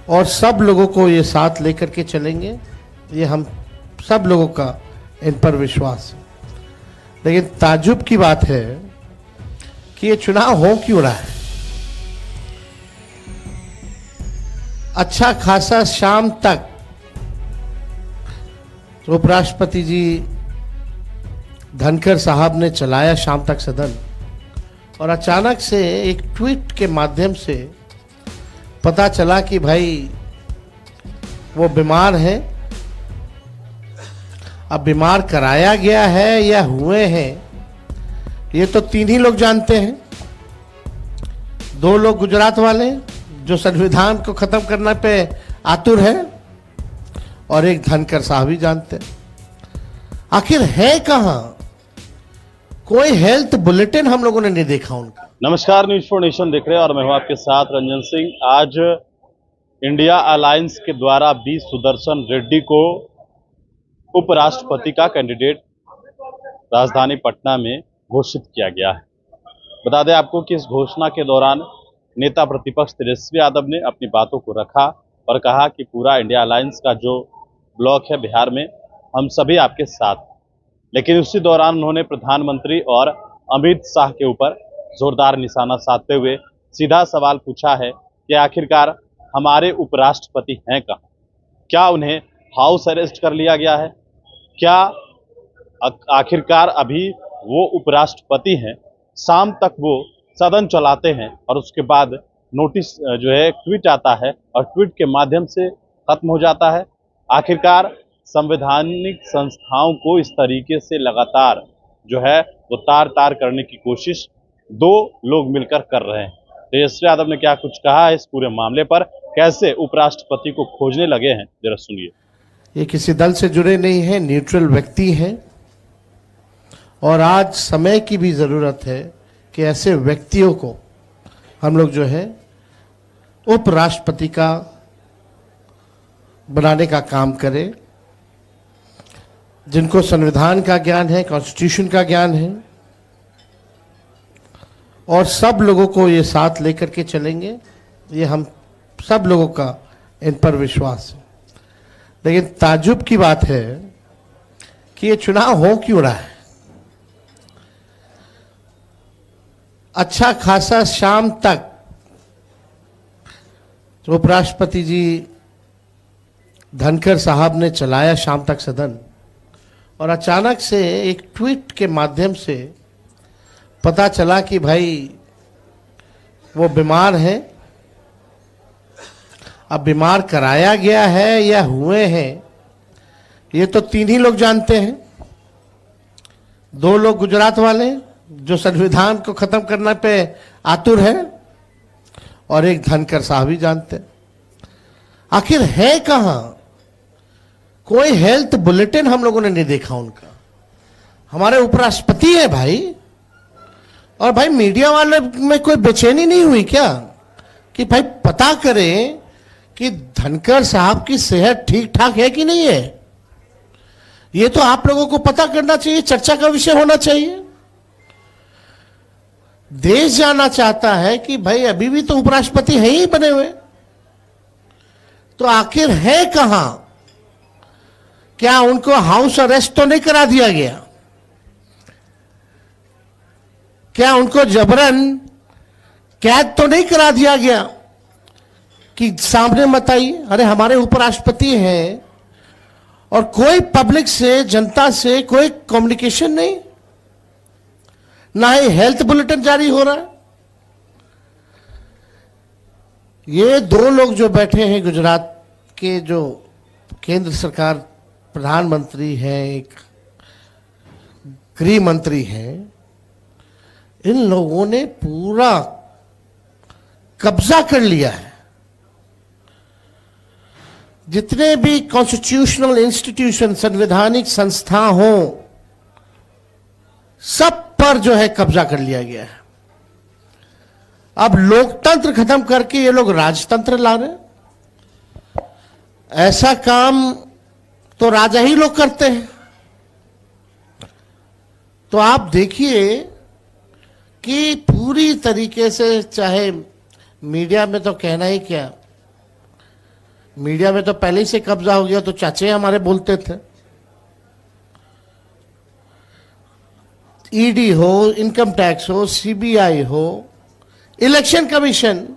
और सब लोगों को ये साथ लेकर के चलेंगे, ये हम सब लोगों का इन पर विश्वास है। लेकिन ताज्जुब की बात है कि ये चुनाव हो क्यों रहा है। अच्छा खासा शाम तक उपराष्ट्रपति जी धनखड़ साहब ने चलाया शाम तक सदन, और अचानक से एक ट्वीट के माध्यम से पता चला कि भाई वो बीमार है। अब बीमार कराया गया है या हुए हैं, ये तो तीन ही लोग जानते हैं। दो लोग गुजरात वाले जो संविधान को खत्म करने पे आतुर है, और एक धनखड़ साहब ही जानते हैं। आखिर है कहां? कोई हेल्थ बुलेटिन हम लोगों ने नहीं देखा उनका। नमस्कार, न्यूज़ फॉर नेशन देख रहे हैं और मैं हूं आपके साथ रंजन सिंह। आज इंडिया अलायंस के द्वारा बी सुदर्शन रेड्डी को उपराष्ट्रपति का कैंडिडेट राजधानी पटना में घोषित किया गया है। बता दें आपको कि इस घोषणा के दौरान नेता प्रतिपक्ष तेजस्वी यादव ने अपनी बातों को रखा और कहा कि पूरा इंडिया अलायंस का जो ब्लॉक है बिहार में, हम सभी आपके साथ हैं। लेकिन उसी दौरान उन्होंने प्रधानमंत्री और अमित शाह के ऊपर जोरदार निशाना साधते हुए सीधा सवाल पूछा है कि आखिरकार हमारे उपराष्ट्रपति हैं कहाँ? क्या उन्हें हाउस अरेस्ट कर लिया गया है? क्या आखिरकार अभी वो उपराष्ट्रपति हैं? शाम तक वो सदन चलाते हैं और उसके बाद नोटिस जो है ट्वीट आता है और ट्वीट के माध्यम से खत्म हो जाता है। आखिरकार संवैधानिक संस्थाओं को इस तरीके से लगातार जो है वो तार करने की कोशिश दो लोग मिलकर कर रहे हैं। तेजस्वी यादव ने क्या कुछ कहा है इस पूरे मामले पर, कैसे उपराष्ट्रपति को खोजने लगे हैं, जरा सुनिए। ये किसी दल से जुड़े नहीं हैं, न्यूट्रल व्यक्ति हैं, और आज समय की भी जरूरत है कि ऐसे व्यक्तियों को हम लोग जो है उपराष्ट्रपति का बनाने का काम करें, जिनको संविधान का ज्ञान है, कॉन्स्टिट्यूशन का ज्ञान है, और सब लोगों को ये साथ लेकर के चलेंगे, ये हम सब लोगों का इन पर विश्वास है। लेकिन ताज्जुब की बात है कि ये चुनाव हो क्यों रहा है। अच्छा खासा शाम तक उपराष्ट्रपति जी धनखड़ साहब ने चलाया शाम तक सदन, और अचानक से एक ट्वीट के माध्यम से पता चला कि भाई वो बीमार है। अब बीमार कराया गया है या हुए हैं, ये तो तीन ही लोग जानते हैं। दो लोग गुजरात वाले जो संविधान को खत्म करने पे आतुर है, और एक धनखड़ साहब ही जानते हैं। आखिर है कहां? कोई हेल्थ बुलेटिन हम लोगों ने नहीं देखा उनका। हमारे उपराष्ट्रपति है भाई, और भाई मीडिया वाले में कोई बेचैनी नहीं हुई क्या कि भाई पता करें कि धनखड़ साहब की सेहत ठीक ठाक है कि नहीं है? ये तो आप लोगों को पता करना चाहिए, चर्चा का विषय होना चाहिए। देश जानना चाहता है कि भाई अभी भी तो उपराष्ट्रपति है ही बने हुए, तो आखिर है कहां? क्या उनको हाउस अरेस्ट तो नहीं करा दिया गया? क्या उनको जबरन कैद तो नहीं करा दिया गया कि सामने मत आइए? अरे हमारे उपराष्ट्रपति हैं, और कोई पब्लिक से, जनता से कोई कम्युनिकेशन नहीं, ना ही हेल्थ बुलेटिन जारी हो रहा है। ये दो लोग जो बैठे हैं गुजरात के, जो केंद्र सरकार प्रधानमंत्री हैं, एक गृह मंत्री हैं, इन लोगों ने पूरा कब्जा कर लिया है। जितने भी कॉन्स्टिट्यूशनल इंस्टीट्यूशन, संवैधानिक संस्था हो, सब पर जो है कब्जा कर लिया गया है। अब लोकतंत्र खत्म करके ये लोग राजतंत्र ला रहे हैं। ऐसा काम तो राजा ही लोग करते हैं। तो आप देखिए कि पूरी तरीके से, चाहे मीडिया में तो कहना ही क्या, मीडिया में तो पहले ही से कब्जा हो गया, तो चाचे हमारे बोलते थे। ईडी हो, इनकम टैक्स हो, सीबीआई हो, इलेक्शन कमीशन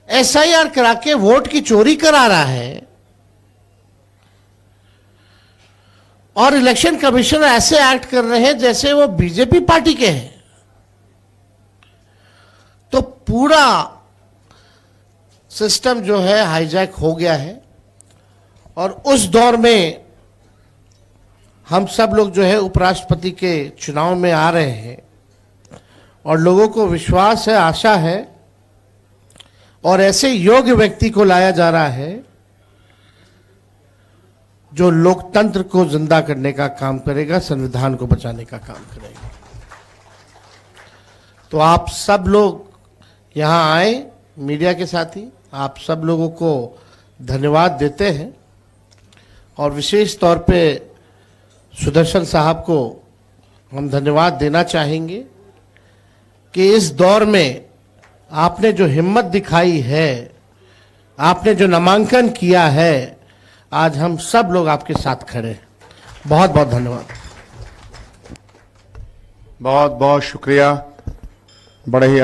एसआईआर करा के वोट की चोरी करा रहा है, और इलेक्शन कमीशन ऐसे एक्ट कर रहे हैं जैसे वो बीजेपी पार्टी के हैं। तो पूरा सिस्टम जो है हाईजैक हो गया है, और उस दौर में हम सब लोग जो है उपराष्ट्रपति के चुनाव में आ रहे हैं, और लोगों को विश्वास है, आशा है, और ऐसे योग्य व्यक्ति को लाया जा रहा है जो लोकतंत्र को जिंदा करने का काम करेगा, संविधान को बचाने का काम करेगा। तो आप सब लोग यहां आए, मीडिया के साथी, आप सब लोगों को धन्यवाद देते हैं, और विशेष तौर पे सुदर्शन साहब को हम धन्यवाद देना चाहेंगे कि इस दौर में आपने जो हिम्मत दिखाई है, आपने जो नामांकन किया है, आज हम सब लोग आपके साथ खड़े हैं। बहुत बहुत धन्यवाद। बहुत बहुत शुक्रिया। बड़े ही